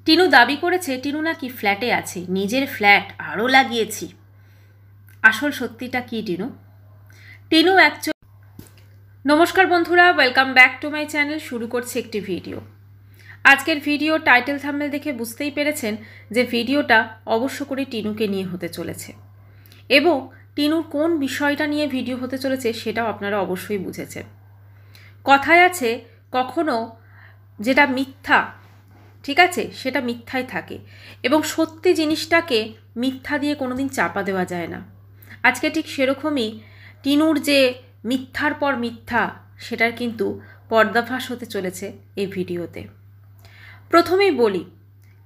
টিনু দাবি করেছে টিনু নাকি ফ্ল্যাটে আছে, নিজের ফ্ল্যাট আরও লাগিয়েছি। আসল সত্যিটা কি টিনু? টিনু অ্যাকচুয়ালি নমস্কার বন্ধুরা, welcome back to my channel. শুরু করছি একটি ভিডিও। আজকের ভিডিও টাইটেল থাম্বনেল দেখে বুঝতেই পেরেছেন যে ভিডিওটা অবশ্য করে টিনুকে নিয়ে হতে চলেছে, এবং টিনুর কোন বিষয়টা নিয়ে ভিডিও হতে চলেছে সেটাও আপনারা অবশ্যই বুঝেছেন। কথায় আছে, কখনো যেটা মিথ্যা, ঠিক আছে, সেটা মিথ্যাই থাকে, এবং সত্যি জিনিসটাকে মিথ্যা দিয়ে কোনোদিন চাপা দেওয়া যায় না। আজকে ঠিক সেরকমই টিনুর যে মিথ্যার পর মিথ্যা, সেটার কিন্তু পর্দাফাশ হতে চলেছে এই ভিডিওতে। প্রথমেই বলি,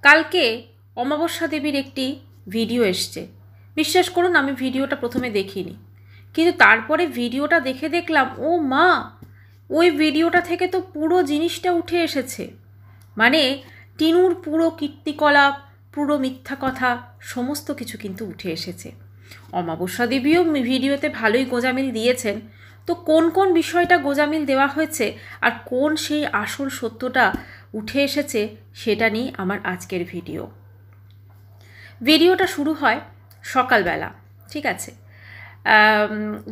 কালকে অমাবস্যা দেবীর একটি ভিডিও এসছে। বিশ্বাস করুন, আমি ভিডিওটা প্রথমে দেখিনি, কিন্তু তারপরে ভিডিওটা দেখে দেখলাম, ও মা, ওই ভিডিওটা থেকে তো পুরো জিনিসটা উঠে এসেছে। মানে টিনুর পুরো কীর্তিকলাপ, পুরো মিথ্যা কথা, সমস্ত কিছু কিন্তু উঠে এসেছে। অমাবস্যা দেবীও ভিডিওতে ভালোই গোঁজামিল দিয়েছেন। তো কোন কোন বিষয়টা গোঁজামিল দেওয়া হয়েছে আর কোন সেই আসল সত্যটা উঠে এসেছে, সেটা নিয়ে আমার আজকের ভিডিও। ভিডিওটা শুরু হয় সকালবেলা, ঠিক আছে,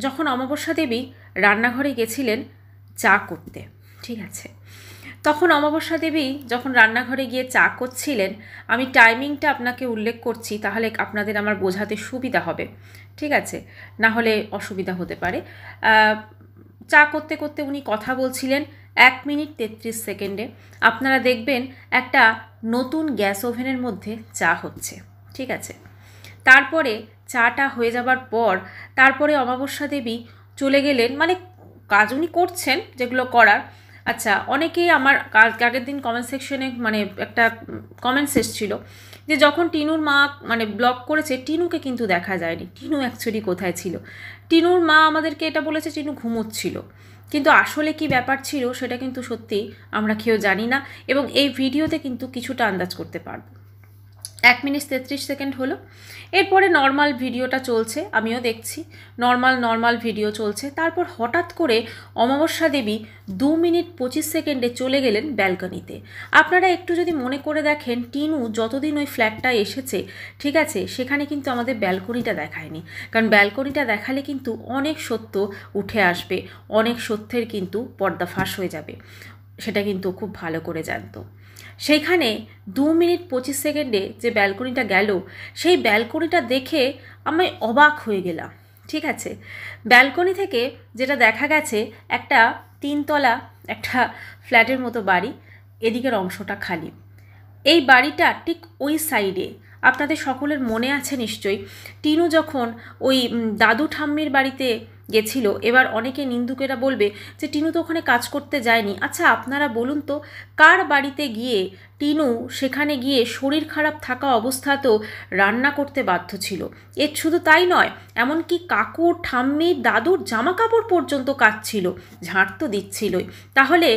যখন অমাবস্যা দেবী রান্নাঘরে গেছিলেন চা করতে, ঠিক আছে। তখন অমাবস্যা দেবী যখন রান্নাঘরে গিয়ে চা করছিলেন, আমি টাইমিংটা আপনাকে উল্লেখ করছি, তাহলে আপনাদের আমার বোঝাতে সুবিধা হবে, ঠিক আছে, না হলে অসুবিধা হতে পারে। চা করতে করতে উনি কথা বলছিলেন 1 মিনিট 33 সেকেন্ডে। আপনারা দেখবেন একটা নতুন গ্যাস ওভেনের মধ্যে চা হচ্ছে, ঠিক আছে। তারপরে চাটা হয়ে যাবার পর তারপরে অমাবস্যা দেবী চলে গেলেন, মানে কাজ উনি করছেন যেগুলো করার। আচ্ছা, অনেকেই আমার আগের দিন কমেন্ট সেকশনে মানে একটা কমেন্টস এসেছিল যে যখন টিনুর মা মানে ব্লগ করেছে, টিনুকে কিন্তু দেখা যায়নি, টিনু অ্যাকচুয়ালি কোথায় ছিল। টিনুর মা আমাদেরকে এটা বলেছে টিনু ঘুমোচ্ছিল, কিন্তু আসলে কি ব্যাপার ছিল সেটা কিন্তু সত্যি আমরা কেউ জানি না, এবং এই ভিডিওতে কিন্তু কিছুটা আন্দাজ করতে পারবো। 1 মিনিট 33 সেকেন্ড হলো। এরপরে নর্মাল ভিডিওটা চলছে, আমিও দেখছি নর্মাল ভিডিও চলছে। তারপর হঠাৎ করে অমাবস্যা দেবী 2 মিনিট 25 সেকেন্ডে চলে গেলেন ব্যালকনিতে। আপনারা একটু যদি মনে করে দেখেন, টিনু যতদিন ওই ফ্ল্যাটটা এসেছে, ঠিক আছে, সেখানে কিন্তু আমাদের ব্যালকনিটা দেখায়নি, কারণ ব্যালকনিটা দেখালে কিন্তু অনেক সত্য উঠে আসবে, অনেক সত্যের কিন্তু পর্দাফাশ হয়ে যাবে, সেটা কিন্তু খুব ভালো করে জানতো। সেইখানে 2 মিনিট 25 সেকেন্ডে যে ব্যালকনিটা গেল, সেই ব্যালকনিটা দেখে আমি অবাক হয়ে গেলাম, ঠিক আছে। ব্যালকনি থেকে যেটা দেখা গেছে, একটা 3 তলা একটা ফ্ল্যাটের মতো বাড়ি, এদিকের অংশটা খালি। এই বাড়িটা ঠিক ওই সাইডে, আপনাদের সকলের মনে আছে নিশ্চয়ই, টিনু যখন ওই দাদু ঠাম্মির বাড়িতে গেছিল, এবার অনেকে নিন্দুকেরা বলবে যে টিনু তো ওখানে কাজ করতে যায়নি। আচ্ছা, আপনারা বলুন তো, কার বাড়িতে গিয়ে টিনু সেখানে গিয়ে শরীর খারাপ থাকা অবস্থাতেও রান্না করতে বাধ্য ছিল? এর শুধু তাই নয়, এমনকি কাকুর, ঠাম্মির, দাদুর জামা কাপড় পর্যন্ত কাচ্ছিল, ঝাঁট তো দিচ্ছিলই। তাহলে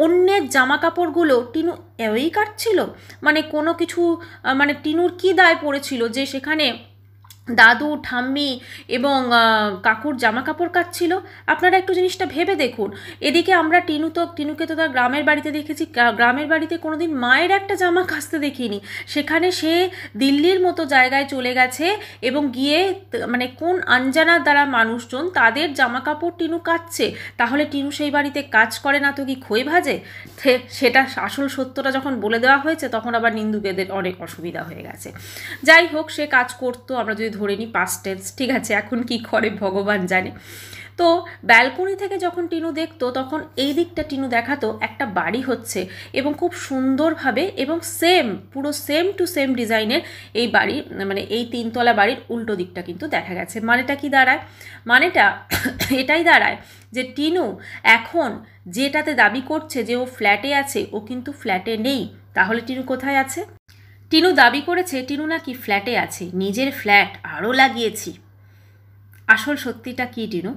অন্যের জামা কাপড়গুলো টিনু এওই কাটছিল? মানে কোনো কিছু, মানে টিনুর কী দায় পড়েছিল যে সেখানে দাদু, ঠাম্মি এবং কাকুর জামা কাপড় কাচ্ছিল? আপনারা একটু জিনিসটা ভেবে দেখুন। এদিকে আমরা টিনুকে তো তার গ্রামের বাড়িতে দেখেছি, গ্রামের বাড়িতে কোনোদিন মায়ের একটা জামা কাচতে দেখিনি, সেখানে সে দিল্লির মতো জায়গায় চলে গেছে এবং গিয়ে মানে কোন আনজানার দ্বারা মানুষজন তাদের জামা কাপড় টিনু কাচ্ছে। তাহলে টিনু সেই বাড়িতে কাজ করে না তো কি খই ভাজে? সেটা আসল সত্যটা যখন বলে দেওয়া হয়েছে, তখন আবার নিন্দুকেদের অনেক অসুবিধা হয়ে গেছে। যাই হোক, সে কাজ করতো, আমরা যদি ধরে নিই পাস্ট টেন্স, ঠিক আছে, এখন কি করে ভগবান জানে। তো ব্যালকনি থেকে যখন টিনু দেখতো, তখন এই দিকটা টিনু দেখাতো একটা বাড়ি হচ্ছে, এবং খুব সুন্দরভাবে এবং পুরো সেম টু সেম ডিজাইনের এই বাড়ি, মানে এই 3 তলা বাড়ির উল্টো দিকটা কিন্তু দেখা গেছে। মানেটা কি দাঁড়ায়? মানেটা এটাই দাঁড়ায় যে টিনু এখন যেটাতে দাবি করছে যে ও ফ্ল্যাটে আছে, ও কিন্তু ফ্ল্যাটে নেই। তাহলে টিনু কোথায় আছে? টিনু দাবি করেছে টিনু নাকি ফ্ল্যাটে আছে, নিজের ফ্ল্যাট আরও লাগিয়েছি। আসল সত্যিটা কি টিনু?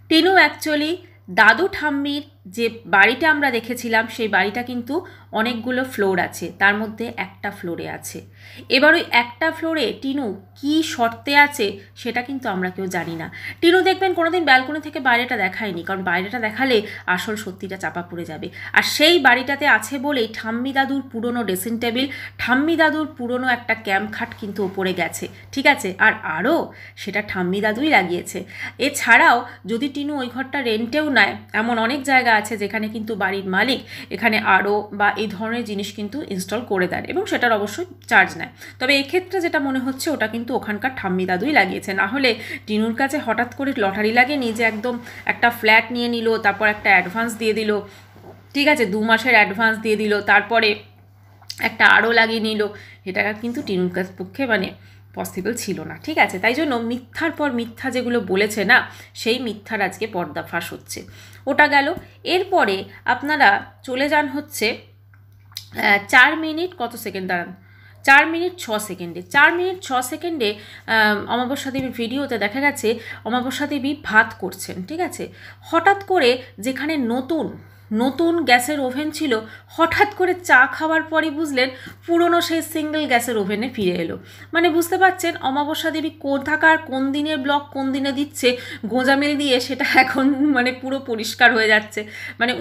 টিনু অ্যাকচুয়ালি দাদু ঠাম্মির যে বাড়িটা আমরা দেখেছিলাম সেই বাড়িটা কিন্তু অনেকগুলো ফ্লোর আছে, তার মধ্যে একটা ফ্লোরে আছে। এবার ওই একটা ফ্লোরে টিনু কি শর্তে আছে সেটা কিন্তু আমরা কেউ জানি না। টিনু দেখবেন কোনোদিন ব্যালকনি থেকে বাইরেটা দেখায়নি, কারণ বাইরেটা দেখালে আসল সত্যিটা চাপা পড়ে যাবে। আর সেই বাড়িটাতে আছে বলেই ঠাম্মি দাদুর পুরনো ড্রেসিং টেবিল, ঠাম্মি দাদুর পুরনো একটা ক্যাম্প খাট কিন্তু ওপরে গেছে, ঠিক আছে। আর আরও সেটা ঠাম্মি দাদুই লাগিয়েছে। এছাড়াও যদি টিনু ওই ঘরটা রেন্টেও নেয়, এমন অনেক জায়গা আছে যেখানে কিন্তু বাড়ির মালিক এখানে আরও বা এই ধরনের জিনিস কিন্তু ইনস্টল করে দেন এবং সেটার অবশ্যই চার্জ নেয়। তবে এক্ষেত্রে যেটা মনে হচ্ছে ওটা কিন্তু ওখানকার ঠাম্মি দাদুই লাগিয়েছে, না হলে টিনুর কাছে হঠাৎ করে লটারি লাগেনি যে একদম একটা ফ্ল্যাট নিয়ে নিল, তারপর একটা অ্যাডভান্স দিয়ে দিল, ঠিক আছে, 2 মাসের অ্যাডভান্স দিয়ে দিল, তারপরে একটা আরও লাগিয়ে নিল। এটা কিন্তু টিনুর কাছ পক্ষে পসিবল ছিল না, ঠিক আছে। তাই জন্য মিথ্যার পর মিথ্যা যেগুলো বলেছে না, সেই মিথ্যার আজকে পর্দাফাশ হচ্ছে। ওটা গেল। এরপরে আপনারা চলে যান হচ্ছে 4 মিনিট কত সেকেন্ড, দাঁড়ান, 4 মিনিট 6 সেকেন্ডে। 4 মিনিট 6 সেকেন্ডে অমাবস্যা দেবীর ভিডিওতে দেখা গেছে অমাবস্যা দেবী ভাত করছেন, ঠিক আছে। হঠাৎ করে যেখানে নতুন নতুন গ্যাসের ওভেন ছিল, হঠাৎ করে চা খাওয়ার পরই বুঝলেন পুরনো সেই সিঙ্গেল গ্যাসের ওভেনে ফিরে এলো। মানে বুঝতে পারছেন অমাবস্যা দেবী কোথাকার কোন দিনের ব্লগ কোন দিনে দিচ্ছে গোঁজামিল দিয়ে, সেটা এখন পুরো পরিষ্কার হয়ে যাচ্ছে।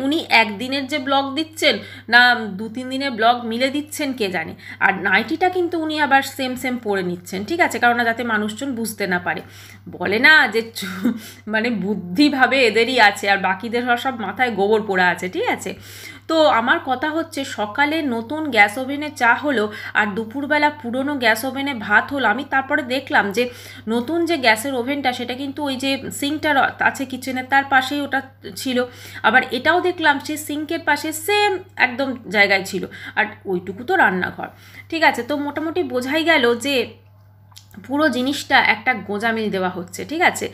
উনি একদিনের যে ব্লগ দিচ্ছেন না 2-3 দিনের ব্লগ মিলে দিচ্ছেন কে জানে। আর নাইটিটা কিন্তু উনি আবার সেম সেম পরে নিচ্ছেন, ঠিক আছে, কারণ যাতে মানুষজন বুঝতে না পারে। বলে না যে বুদ্ধিভাবে এদেরই আছে আর বাকিদের সব মাথায় গোবর পোড়া আছে, ঠিক আছে। তো আমার কথা হচ্ছে সকালে নতুন গ্যাস ওভেনে চা হলো আর দুপুরবেলা পুরনো গ্যাস ওভেনে ভাত হলো। আমি তারপরে দেখলাম যে নতুন যে গ্যাসের ওভেনটা সেটা কিন্তু ওই যে সিঙ্কটার আছে কিচেনের তার পাশেই ওটা ছিল, আবার এটাও দেখলাম সেই সিঙ্কের পাশে সেম একদম জায়গায় ছিল, আর ওইটুকু তো রান্নাঘর, ঠিক আছে। তো মোটামুটি বোঝাই গেল যে পুরো জিনিসটা একটা গোঁজামিল দেওয়া হচ্ছে, ঠিক আছে,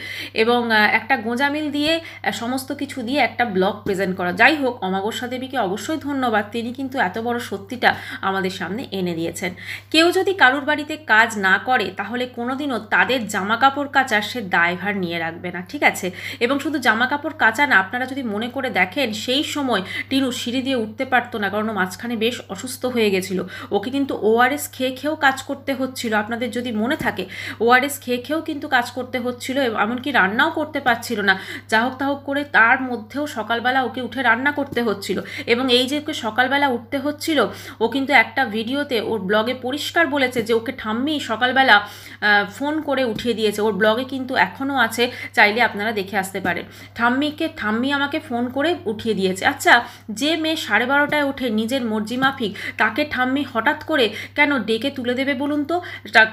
এবং একটা গোঁজামিল দিয়ে সমস্ত কিছু দিয়ে একটা ব্লগ প্রেজেন্ট করা। যাই হোক, অমাবস্যা দেবীকে অবশ্যই ধন্যবাদ, তিনি কিন্তু এত বড় সত্যিটা আমাদের সামনে এনে দিয়েছেন। কেউ যদি কারুর বাড়িতে কাজ না করে তাহলে কোনোদিনও তাদের জামা কাপড় কাচার সে দায়ভার নিয়ে রাখবে না, ঠিক আছে। এবং শুধু জামা কাপড় কাচা না, আপনারা যদি মনে করে দেখেন সেই সময় টিনু সিঁড়ি দিয়ে উঠতে পারতো না, কারণ মাঝখানে বেশ অসুস্থ হয়ে গেছিলো। ওকে কিন্তু ওআরএস খেয়ে খেয়েও কাজ করতে হচ্ছিল, আপনাদের যদি মনে থাকে ওআরএস খেয়ে খেয়েও কিন্তু কাজ করতে হচ্ছিল, এমনকি রান্নাও করতে পারছিল না। যা হোক তা হোক করে তার মধ্যেও সকালবেলা ওকে উঠে রান্না করতে হচ্ছিল। এবং এই যে ওকে সকালবেলা উঠতে হচ্ছিল, ও কিন্তু একটা ভিডিওতে ওর ব্লগে পরিষ্কার বলেছে যে ওকে ঠাম্মি সকালবেলা ফোন করে উঠিয়ে দিয়েছে। ওর ব্লগে কিন্তু এখনও আছে, চাইলে আপনারা দেখে আসতে পারেন। ঠাম্মি আমাকে ফোন করে উঠিয়ে দিয়েছে। আচ্ছা, যে মেয়ে 12:30টায় ওঠে নিজের মর্জি মাফিক, তাকে ঠাম্মি হঠাৎ করে কেন ডেকে তুলে দেবে বলুন তো?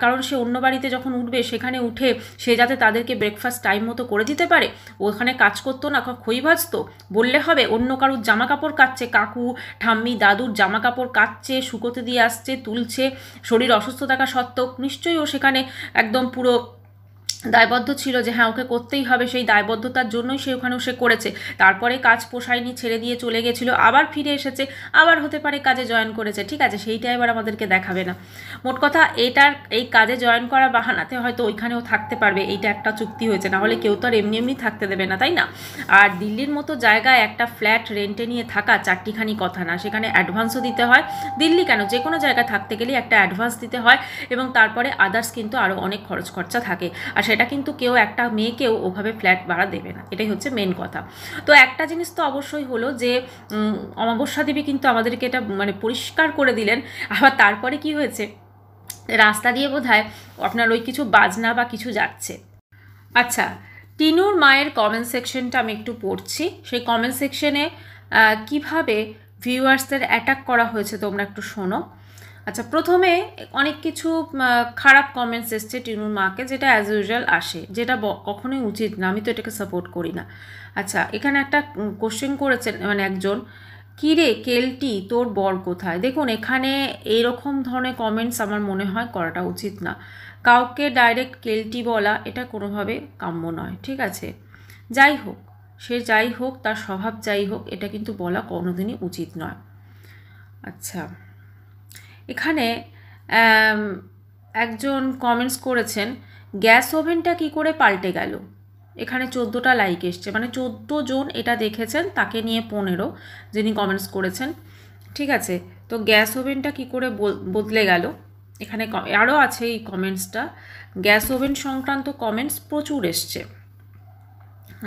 কারণ সে অন্য বাড়িতে যখন উঠবে সেখানে উঠে সে যাতে তাদেরকে ব্রেকফাস্ট টাইম মতো করে দিতে পারে। ওখানে কাজ করতো না, খই ভাজতো, বললে হবে? অন্য কারুর জামা কাপড় কাচ্ছে, কাকু ঠাম্মি দাদুর জামা কাপড় কাচ্ছে, শুকোতে দিয়ে আসছে, তুলছে, শরীর অসুস্থ থাকা সত্ত্বেও নিশ্চয়ই ও সেখানে একদম পুরো দায়বদ্ধ ছিল যে হ্যাঁ ওকে করতেই হবে, সেই দায়বদ্ধতার জন্যই সে ওখানেও সে করেছে। তারপরে কাজ পোষায়নি, ছেড়ে দিয়ে চলে গেছিলো, আবার ফিরে এসেছে, আবার হতে পারে কাজে জয়েন করেছে, ঠিক আছে, সেইটা এবার আমাদেরকে দেখাবে না। মোট কথা এই কাজে জয়েন করা বাহানাতে হয়তো ওইখানেও থাকতে পারবে, এইটা একটা চুক্তি হয়েছে, না হলে কেউ তো আর এমনি এমনি থাকতে দেবে না, তাই না? আর দিল্লির মতো জায়গায় একটা ফ্ল্যাট রেন্টে নিয়ে থাকা চারটিখানি কথা না, সেখানে অ্যাডভান্সও দিতে হয়। দিল্লি কেন, যে কোনো জায়গায় থাকতে গেলে একটা অ্যাডভান্স দিতে হয় এবং তারপরে আদার্স কিন্তু আরও অনেক খরচ খরচা থাকে। আর সেটা কিন্তু কেউ একটা মেয়েকেও ওভাবে ফ্ল্যাট ভাড়া দেবে না, এটাই হচ্ছে মেন কথা। তো একটা জিনিস তো অবশ্যই হলো যে অমাবস্যা দেবী কিন্তু আমাদেরকে এটা পরিষ্কার করে দিলেন। আবার তারপরে কি হয়েছে, রাস্তা দিয়ে বোধহয় আপনার ওই কিছু বাজনা বা কিছু যাচ্ছে। আচ্ছা, টিনুর মায়ের কমেন্ট সেকশনটা আমি একটু পড়ছি। সেই কমেন্ট সেকশনে কিভাবে ভিউয়ার্সদের অ্যাটাক করা হয়েছে তোমরা একটু শোনো। আচ্ছা, প্রথমে অনেক কিছু খারাপ কমেন্টস এসছে টিনুর মাকে, যেটা অ্যাজ ইউজুয়াল আসে, যেটা কখনোই উচিত না, আমি তো এটাকে সাপোর্ট করি না। আচ্ছা, এখানে একটা কোশ্চেন করেছেন একজন, কী রে কেলটি তোর বর কোথায়? দেখুন, এখানে এইরকম ধরনের কমেন্টস আমার মনে হয় করাটা উচিত না। কাউকে ডাইরেক্ট কেলটি বলা এটা কোনোভাবে কাম্য নয়, ঠিক আছে। যাই হোক, সে যাই হোক, তার স্বভাব যাই হোক, এটা কিন্তু বলা কোনোদিনই উচিত নয়। আচ্ছা, এখানে একজন কমেন্টস করেছেন, গ্যাস ওভেনটা কি করে পাল্টে গেল? এখানে 14টা লাইক এসছে, মানে 14 জন এটা দেখেছেন, তাকে নিয়ে 15 যিনি কমেন্টস করেছেন। ঠিক আছে, তো গ্যাস ওভেনটা কী করে বদলে গেল, এখানে আরও আছে এই কমেন্টসটা। গ্যাস ওভেন সংক্রান্ত কমেন্টস প্রচুর এসছে।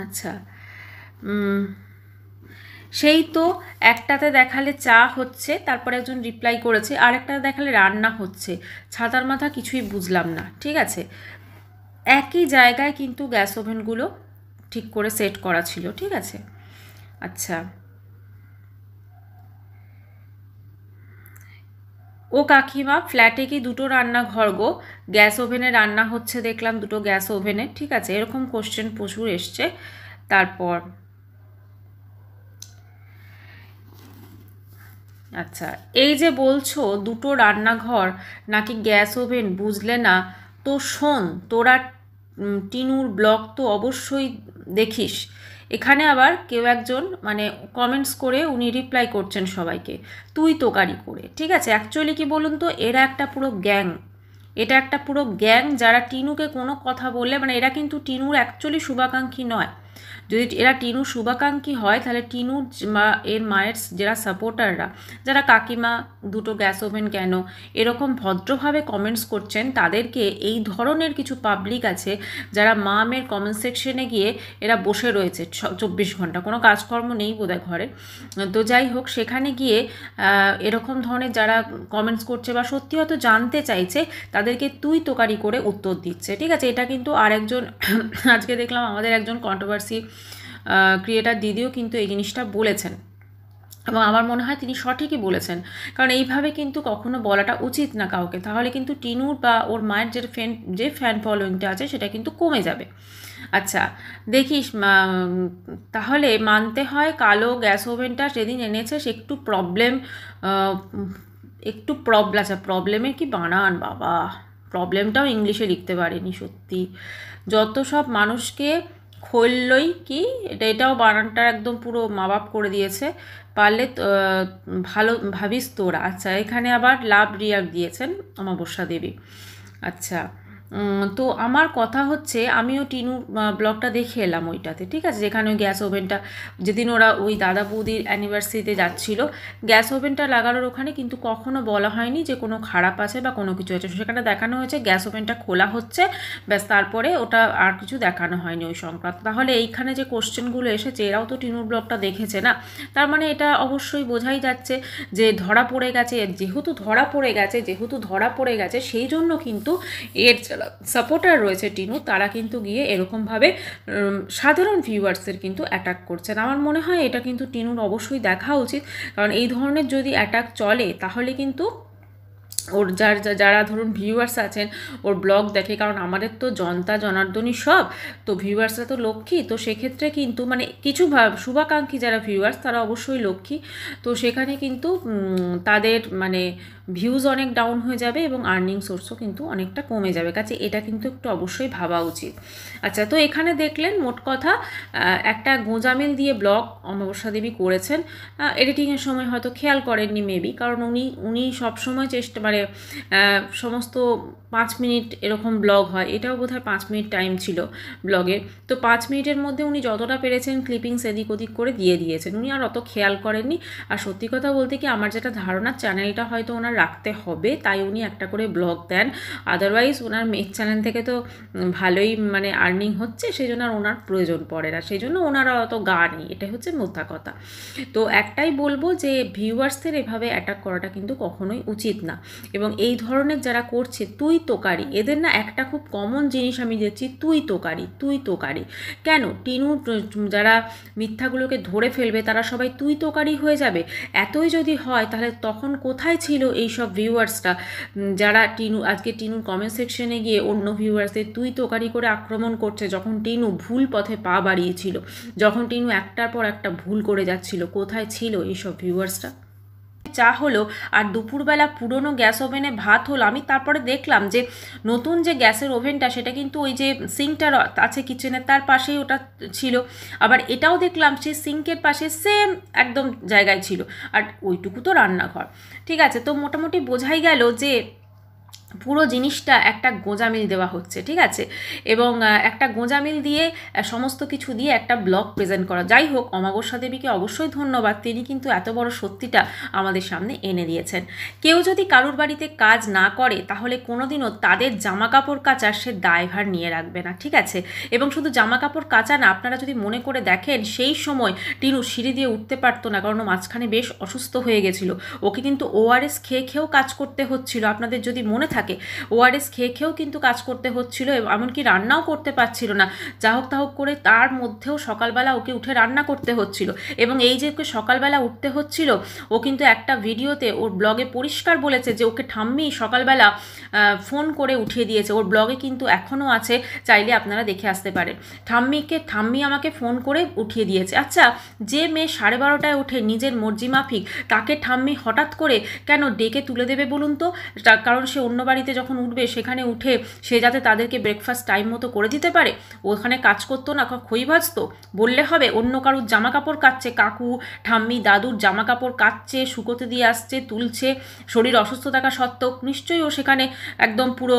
আচ্ছা, সেই তো একটাতে দেখালে চা হচ্ছে, তারপরে একজন রিপ্লাই করেছে, আর একটাতে দেখালে রান্না হচ্ছে, ছাতার মাথা কিছুই বুঝলাম না। ঠিক আছে, একই জায়গায় কিন্তু গ্যাস ওভেনগুলো ঠিক করে সেট করা ছিল। ঠিক আছে, আচ্ছা, ও কাকিমা ফ্ল্যাটে কি দুটো রান্নাঘর গো? গ্যাস ওভেনে রান্না হচ্ছে দেখলাম, দুটো গ্যাস ওভেনে। ঠিক আছে, এরকম কোশ্চেন প্রচুর এসছে। তারপর আচ্ছা, এই যে বলছো দুটো রান্নাঘর নাকি গ্যাস ওভেন, বুঝলে না তো শোন, তোরা টিনুর ব্লগ তো অবশ্যই দেখিস। এখানে আবার কেউ একজন মানে কমেন্টস করে উনি রিপ্লাই করছেন সবাইকে তুই তোকারি করে। ঠিক আছে, অ্যাকচুয়ালি কি বলুন তো, এরা একটা পুরো গ্যাং, এটা একটা পুরো গ্যাং যারা টিনুকে কোনো কথা বললে, মানে এরা কিন্তু টিনুর অ্যাকচুয়ালি শুভাকাঙ্ক্ষী নয়। যদি এরা টিনুর শুভাকাঙ্ক্ষী হয় তাহলে টিনুর এর মায়ের যারা সাপোর্টাররা, যারা কাকিমা দুটো গ্যাস ওভেন কেন এরকম ভদ্রভাবে কমেন্টস করছেন, তাদেরকে এই ধরনের কিছু পাবলিক আছে যারা মামের কমেন্ট সেকশনে গিয়ে এরা বসে রয়েছে 24 ঘন্টা, কোনো কাজকর্ম নেই বোধহয় ঘরে। তো যাই হোক, সেখানে গিয়ে এরকম ধরনের যারা কমেন্টস করছে বা সত্যি হয়তো জানতে চাইছে, তাদেরকে তুই তোকারি করে উত্তর দিচ্ছে। ঠিক আছে, এটা কিন্তু আরেকজন আজকে দেখলাম আমাদের একজন কন্ট্রোভার্সি ক্রিয়েটার দিদিও কিন্তু এই জিনিসটা বলেছেন, এবং আমার মনে হয় তিনি সঠিকই বলেছেন, কারণ এইভাবে কিন্তু কখনো বলাটা উচিত না কাউকে, তাহলে কিন্তু টিনুর বা ওর মায়ের যে ফ্যান ফলোয়িংটা আছে সেটা কিন্তু কমে যাবে। আচ্ছা, দেখিস তাহলে মানতে হয় কালো গ্যাস ওভেনটা যেদিন এনেছে সে একটু প্রবলেম, আচ্ছা প্রবলেমের কি বানান বাবা, প্রবলেমটাও ইংলিশে লিখতে পারেনি সত্যি, যত সব মানুষকে খোললই কি, এটাও বানানটা একদম পুরো মা বাপ করে দিয়েছে, পারলে ভালো ভাবিস তোরা। আচ্ছা, এখানে আবার লাভ রিয়াক্ট দিয়েছেন অমাবস্যা দেবী। আচ্ছা, তো আমার কথা হচ্ছে আমিও টিনু ব্লগটা দেখে এলাম ওইটাতে। ঠিক আছে, যেখানে ওই গ্যাস ওভেনটা যেদিন ওরা ওই দাদা বৌদির অ্যানিভার্সারিতে যাচ্ছিল, গ্যাস ওভেনটা লাগানোর ওখানে কিন্তু কখনো বলা হয়নি যে কোনো খারাপ আছে বা কোনো কিছু আছে, সেখানে দেখানো হয়েছে গ্যাস ওভেনটা খোলা হচ্ছে ব্যাস, তারপরে ওটা আর কিছু দেখানো হয়নি ওই সংক্রান্ত। তাহলে এইখানে যে কোশ্চেনগুলো এসেছে এরাও তো টিনুর ব্লগটা দেখেছে না, তার মানে এটা অবশ্যই বোঝাই যাচ্ছে যে ধরা পড়ে গেছে, যেহেতু ধরা পড়ে গেছে সেই জন্য কিন্তু এর সাপোর্টার রয়েছে টিনু, তারা কিন্তু গিয়ে এরকমভাবে সাধারণ ভিউয়ার্সের কিন্তু অ্যাটাক করছেন। আমার মনে হয় এটা কিন্তু টিনুর অবশ্যই দেখা উচিত, কারণ এই ধরনের যদি অ্যাটাক চলে তাহলে কিন্তু ওর যারা ধরুন ভিউয়ার্স আছেন ওর ব্লগ দেখে, কারণ আমাদের তো জনতা জনার্দনই সব, তো ভিউয়ার্সরা তো লক্ষ্মী, তো সেক্ষেত্রে কিন্তু মানে কিছু শুভাকাঙ্ক্ষী যারা ভিউয়ার্স তারা অবশ্যই লক্ষ্মী, তো সেখানে কিন্তু তাদের মানে ভিউজ অনেক ডাউন হয়ে যাবে এবং আর্নিং সোর্সও কিন্তু অনেকটা কমে যাবে, কাছে এটা কিন্তু একটু অবশ্যই ভাবা উচিত। আচ্ছা, তো এখানে দেখলেন মোট কথা একটা গোঁজামিল দিয়ে ব্লগ অমাবস্যা দেবী করেছেন, এডিটিংয়ের সময় হয়তো খেয়াল করেননি মেবি, কারণ উনি সবসময় চেষ্টা মানে সমস্ত 5 মিনিট এরকম ব্লগ হয়, এটাও বোধহয় 5 মিনিট টাইম ছিল ব্লগে, তো 5 মিনিটের মধ্যে উনি যতটা পেরেছেন ক্লিপিংস এদিক ওদিক করে দিয়েছেন, উনি আর অত খেয়াল করেননি। আর সত্যি কথা বলতে কি, আমার যেটা ধারণা চ্যানেলটা হয়তো ওনার রাখতে হবে, তাই উনি একটা করে ব্লগ দেন, আদারওয়াইজ ওনার মেয়ের চ্যানেল থেকে তো ভালোই মানে আর্নিং হচ্ছে, সেই জন্য আর ওনার প্রয়োজন পড়ে না, সেই জন্য ওনারা অত গা নেই, এটাই হচ্ছে মোদ্দা কথা। তো একটাই বলবো যে ভিউয়ার্সদের এভাবে অ্যাটাক করাটা কিন্তু কখনোই উচিত না, এবং এই ধরনের যারা করছে তুই তোকারি, এদের না একটা খুব কমন জিনিস আমি দেখছি, তুই তোকারি কেন, টিনু যারা মিথ্যাগুলোকে ধরে ফেলবে তারা সবাই তুই তোকারি হয়ে যাবে, এতই যদি হয় তাহলে তখন কোথায় ছিল এই সব ভিউয়ার্সরা যারা আজকে টিনুর কমেন্ট সেকশনে গিয়ে অন্য ভিউয়ার্সদের তুই তোকারি করে আক্রমণ করছে, যখন টিনু ভুল পথে পা বাড়িয়েছিল, যখন টিনু একটার পর একটা ভুল করে যাচ্ছিল, কোথায় ছিল এইসব ভিউয়ার্সরা? চা হলো আর দুপুরবেলা পুরনো গ্যাস ওভেনে ভাত হলো, আমি তারপরে দেখলাম যে নতুন যে গ্যাসের ওভেনটা সেটা কিন্তু ওই যে সিঙ্কটার আছে কিচেনের তার পাশেই ওটা ছিল, আবার এটাও দেখলাম সেই সিঙ্কের পাশে সেম একদম জায়গায় ছিল, আর ওইটুকু তো রান্নাঘর। ঠিক আছে, তো মোটামুটি বোঝাই গেল যে পুরো জিনিসটা একটা গোঁজামিল দেওয়া হচ্ছে, ঠিক আছে, এবং একটা গোঁজামিল দিয়ে সমস্ত কিছু দিয়ে একটা ব্লগ প্রেজেন্ট করা। যাই হোক, অমাবস্যা দেবীকে অবশ্যই ধন্যবাদ, তিনি কিন্তু এত বড় সত্যিটা আমাদের সামনে এনে দিয়েছেন। কেউ যদি কারুর বাড়িতে কাজ না করে তাহলে কোনোদিনও তাদের জামা কাপড় কাচার সে দায়ভার নিয়ে রাখবে না, ঠিক আছে। এবং শুধু জামা কাপড় কাচা না, আপনারা যদি মনে করে দেখেন সেই সময় টিনু সিঁড়ি দিয়ে উঠতে পারতো না, কারণ মাঝখানে বেশ অসুস্থ হয়ে গেছিল। ওকে কিন্তু ওআরএস খেয়ে খেয়েও কাজ করতে হচ্ছিল, আপনাদের যদি মনে থাকে ওআরএস খেয়ে খেয়েও কিন্তু কাজ করতে হচ্ছিল, এমনকি রান্নাও করতে পারছিল না। যা হোক তা হোক করে তার মধ্যেও সকালবেলা ওকে উঠে রান্না করতে হচ্ছিল। এবং এই যে ওকে সকালবেলা উঠতে হচ্ছিল, ও কিন্তু একটা ভিডিওতে ওর ব্লগে পরিষ্কার বলেছে যে ওকে ঠাম্মি সকালবেলা ফোন করে উঠিয়ে দিয়েছে। ওর ব্লগে কিন্তু এখনও আছে, চাইলে আপনারা দেখে আসতে পারেন। ঠাম্মি আমাকে ফোন করে উঠিয়ে দিয়েছে। আচ্ছা, যে মেয়ে 12:30টায় ওঠে নিজের মর্জি মাফিক, তাকে ঠাম্মি হঠাৎ করে কেন ডেকে তুলে দেবে বলুন তো? কারণ সে অন্য বাড়িতে যখন উঠবে সেখানে উঠে সে যাতে তাদেরকে ব্রেকফাস্ট টাইম মতো করে দিতে পারে। ওখানে কাজ করতো না, খই ভাজতো? বললে হবে অন্য কারুর জামা কাপড় কাচ্ছে, কাকু ঠাম্মি দাদুর জামা কাপড় কাচ্ছে, শুকোতে দিয়ে আসছে, তুলছে, শরীর অসুস্থ থাকা সত্ত্বেও নিশ্চয়ই ও সেখানে একদম পুরো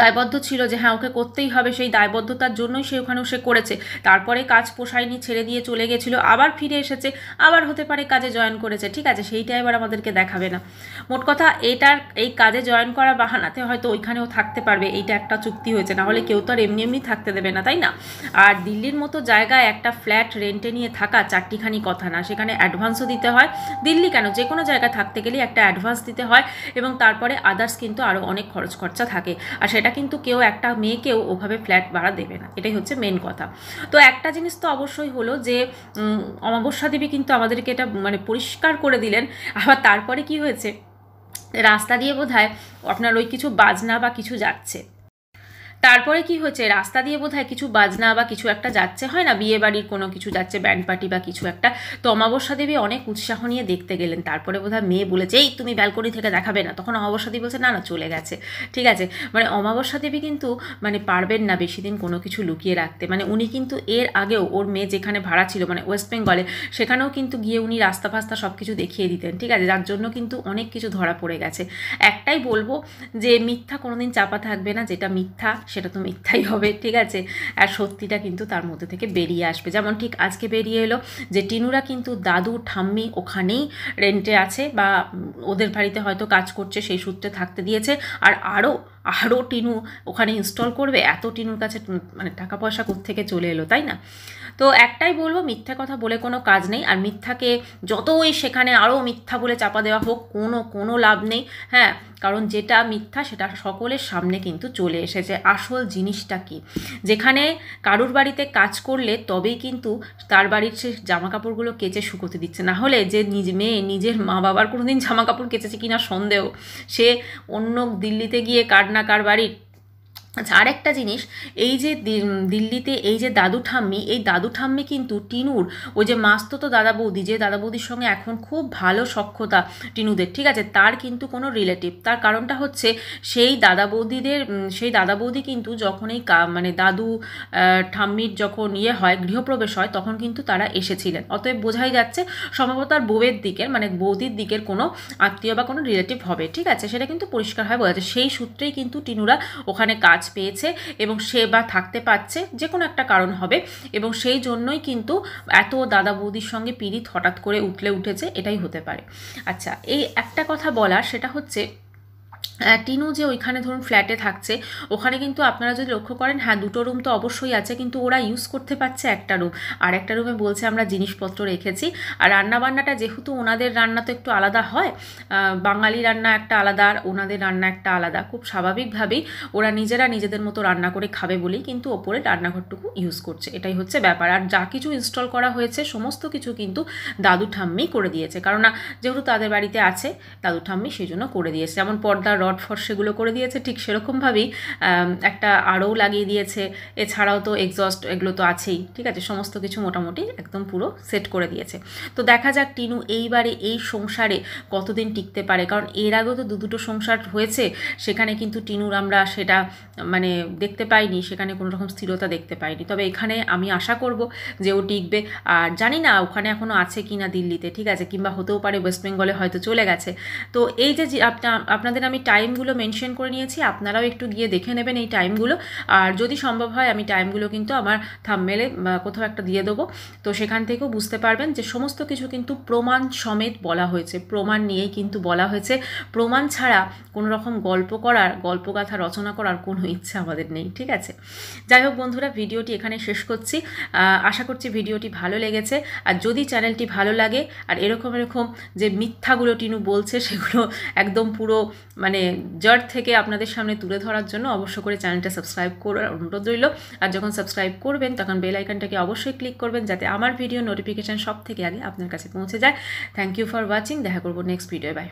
দায়বদ্ধ ছিল যে হ্যাঁ ওকে করতেই হবে, সেই দায়বদ্ধতার জন্যই সে ওখানেও সে করেছে। তারপরে কাজ পোষায়নি, ছেড়ে দিয়ে চলে গেছিলো, আবার ফিরে এসেছে, আবার হতে পারে কাজে জয়েন করেছে, ঠিক আছে, সেইটা এবার আমাদেরকে দেখাবে না। মোট কথা এই কাজে জয়েন করা বাহানাতে হয়তো ওইখানেও থাকতে পারবে, এইটা একটা চুক্তি হয়েছে, না হলে কেউ তো আর এমনি এমনি থাকতে দেবে না, তাই না? আর দিল্লির মতো জায়গায় একটা ফ্ল্যাট রেন্টে নিয়ে থাকা চারটিখানি কথা না, সেখানে অ্যাডভান্সও দিতে হয়। দিল্লি কেন, যে কোনো জায়গায় থাকতে গেলে একটা অ্যাডভান্স দিতে হয়, এবং তারপরে আদার্স কিন্তু আরও অনেক খরচ খরচা থাকে। আর সেটা কিন্তু কেউ একটা মেয়েকেও ওভাবে ফ্ল্যাট ভাড়া দেবে না, এটাই হচ্ছে মেন কথা। তো একটা জিনিস তো অবশ্যই হলো যে অমাবস্যা দেবী কিন্তু আমাদেরকে এটা মানে পরিষ্কার করে দিলেন। আবার তারপরে কি হয়েছে, রাস্তা দিয়ে বোধহয় আপনার ওই কিছু বাজনা বা কিছু যাচ্ছে। তারপরে কি হয়েছে, রাস্তা দিয়ে বোধহয় কিছু বাজনা বা কিছু একটা যাচ্ছে, হয় না, বিয়ে বাড়ির কোনো কিছু যাচ্ছে, ব্যান্ড পার্টি বা কিছু একটা। তো অমাবস্যা দেবী অনেক উৎসাহ নিয়ে দেখতে গেলেন। তারপরে বোধহয় মেয়ে বলেছে এই তুমি ব্যালকনি থেকে দেখাবে না, তখন অমাবস্যা দেবী বলছে না না চলে গেছে, ঠিক আছে। মানে অমাবস্যা দেবী কিন্তু মানে পারবেন না বেশি দিন কোনো কিছু লুকিয়ে রাখতে। মানে উনি কিন্তু এর আগেও ওর মেয়ে যেখানে ভাড়া ছিল মানে ওয়েস্ট বেঙ্গলে, সেখানেও কিন্তু গিয়ে উনি রাস্তা ফাস্তা সব কিছু দেখিয়ে দিতেন, ঠিক আছে, যার জন্য কিন্তু অনেক কিছু ধরা পড়ে গেছে। একটাই বলবো যে মিথ্যা কোনোদিন চাপা থাকবে না, যেটা মিথ্যা সেটা তো মিথ্যাই হবে, ঠিক আছে। আর সত্যিটা কিন্তু তার মধ্যে থেকে বেরিয়ে আসবে, যেমন ঠিক আজকে বেরিয়ে এলো যে টিনুরা কিন্তু দাদু ঠাম্মি ওখানেই রেন্টে আছে, বা ওদের বাড়িতে হয়তো কাজ করছে, সেই সূত্রে থাকতে দিয়েছে। আর আরও টিনু ওখানে ইনস্টল করবে, এত টিনুর কাছে মানে টাকা পয়সা কোত্থেকে চলে এলো, তাই না? তো একটাই বলবো, মিথ্যা কথা বলে কোনো কাজ নেই। আর মিথ্যাকে যতই সেখানে আরও মিথ্যা বলে চাপা দেওয়া হোক, কোনো লাভ নেই। হ্যাঁ, কারণ যেটা মিথ্যা সেটা সকলের সামনে কিন্তু চলে এসেছে। আসল জিনিসটা কি, যেখানে কারুর বাড়িতে কাজ করলে তবেই কিন্তু তার বাড়ির সে জামা কাপড়গুলো কেচে শুকোতে দিচ্ছে, না হলে যে মেয়ে নিজের মা বাবার কোনোদিন জামা কাপড় কেচেছে কিনা সন্দেহ, সে অন্য দিল্লিতে গিয়ে কার না কার বাড়ির। আচ্ছা, আরেকটা জিনিস, এই যে দিল্লিতে এই যে দাদু ঠাম্মি, এই দাদু ঠাম্মি কিন্তু টিনুর ওই যে মাস্তুতো দাদা বৌদি, যে দাদা বৌদির সঙ্গে এখন খুব ভালো সখ্যতা টিনুদের, ঠিক আছে, তার কিন্তু কোনো রিলেটিভ। তার কারণটা হচ্ছে সেই দাদা বৌদি কিন্তু যখন এই মানে দাদু ঠাম্মির যখন হয় গৃহপ্রবেশ হয়, তখন কিন্তু তারা এসেছিলেন। অতএব বোঝাই যাচ্ছে সম্ভবত আর বউয়ের দিকের মানে বৌদির দিকের কোনো আত্মীয় বা কোনো রিলেটিভ হবে, ঠিক আছে, সেটা কিন্তু পরিষ্কারভাবে বোঝা যাচ্ছে। সেই সূত্রেই কিন্তু টিনুরা ওখানে কাজ পেয়েছে, এবং সে বা থাকতে পারছে, যে কোনো একটা কারণ হবে, এবং সেই জন্যই কিন্তু এত দাদা বৌদির সঙ্গে পীড়িত হঠাৎ করে উঠেছে, এটাই হতে পারে। আচ্ছা, এই একটা কথা বলার, সেটা হচ্ছে টিনু যে ওইখানে ধরুন ফ্ল্যাটে থাকছে, ওখানে কিন্তু আপনারা যদি লক্ষ্য করেন, হ্যাঁ 2টো রুম তো অবশ্যই আছে, কিন্তু ওরা ইউজ করতে পারছে একটা রুম, আর একটা রুমে বলছে আমরা জিনিসপত্র রেখেছি। আর রান্নাবান্নাটা যেহেতু ওনাদের রান্না তো একটু আলাদা হয়, বাঙালি রান্না একটা আলাদা আর ওনাদের রান্না একটা আলাদা, খুব স্বাভাবিকভাবেই ওরা নিজেরা নিজেদের মতো রান্না করে খাবে বলেই কিন্তু ওপরে রান্নাঘরটুকু ইউজ করছে, এটাই হচ্ছে ব্যাপার। আর যা কিছু ইনস্টল করা হয়েছে সমস্ত কিছু কিন্তু দাদু ঠাম্মি করে দিয়েছে, কারণ যেহেতু তাদের বাড়িতে আছে দাদু ঠাম্মি, সেই জন্য করে দিয়েছে। যেমন পর্দার রড ফট সেগুলো করে দিয়েছে, ঠিক সেরকমভাবেই একটা আরও লাগিয়ে দিয়েছে। এছাড়াও তো এক্সস্ট এগুলো তো আছেই, ঠিক আছে, সমস্ত কিছু মোটামুটি একদম পুরো সেট করে দিয়েছে। তো দেখা যাক টিনু এইবারে এই সংসারে কতদিন টিকতে পারে, কারণ এর আগেও তো দুটো সংসার হয়েছে, সেখানে কিন্তু টিনুর আমরা সেটা মানে দেখতে পাইনি, সেখানে কোনো রকম স্থিরতা দেখতে পাইনি। তবে এখানে আমি আশা করব যে ও টিকবে। আর জানি না ওখানে এখনও আছে কি না দিল্লিতে, ঠিক আছে, কিংবা হতেও পারে ওয়েস্ট বেঙ্গলে হয়তো চলে গেছে। তো এই যে আপনাদের আমি আমি টাইমগুলো মেনশন করে নিয়েছি, আপনারাও একটু গিয়ে দেখে নেবেন এই টাইমগুলো। আর যদি সম্ভব হয় আমি টাইমগুলো কিন্তু আমার থাম্বনেলে কোথাও একটা দিয়ে দেবো, তো সেখান থেকেও বুঝতে পারবেন যে সমস্ত কিছু কিন্তু প্রমাণ সমেত বলা হয়েছে, প্রমাণ নিয়েই কিন্তু বলা হয়েছে। প্রমাণ ছাড়া কোনো রকম গল্পগাথা রচনা করার কোনো ইচ্ছা আমাদের নেই, ঠিক আছে? যাই হোক বন্ধুরা, ভিডিওটি এখানে শেষ করছি। আশা করছি ভিডিওটি ভালো লেগেছে। আর যদি চ্যানেলটি ভালো লাগে আর এরকম যে মিথ্যাগুলো টিনু বলছে সেগুলো একদম পুরো মানে জড় থেকে আপনাদের সামনে তুলে ধরার জন্য অবশ্য করে চ্যানেলটা সাবস্ক্রাইব করার অনুরোধ রইল। আর যখন সাবস্ক্রাইব করবেন তখন বেল আইকনটাকে অবশ্যই ক্লিক করবেন, যাতে আমার ভিডিও নোটিফিকেশান সব থেকে আগে আপনার কাছে পৌঁছে যায়। Thank you for watching. দেখা করবো নেক্সট ভিডিও। বাই।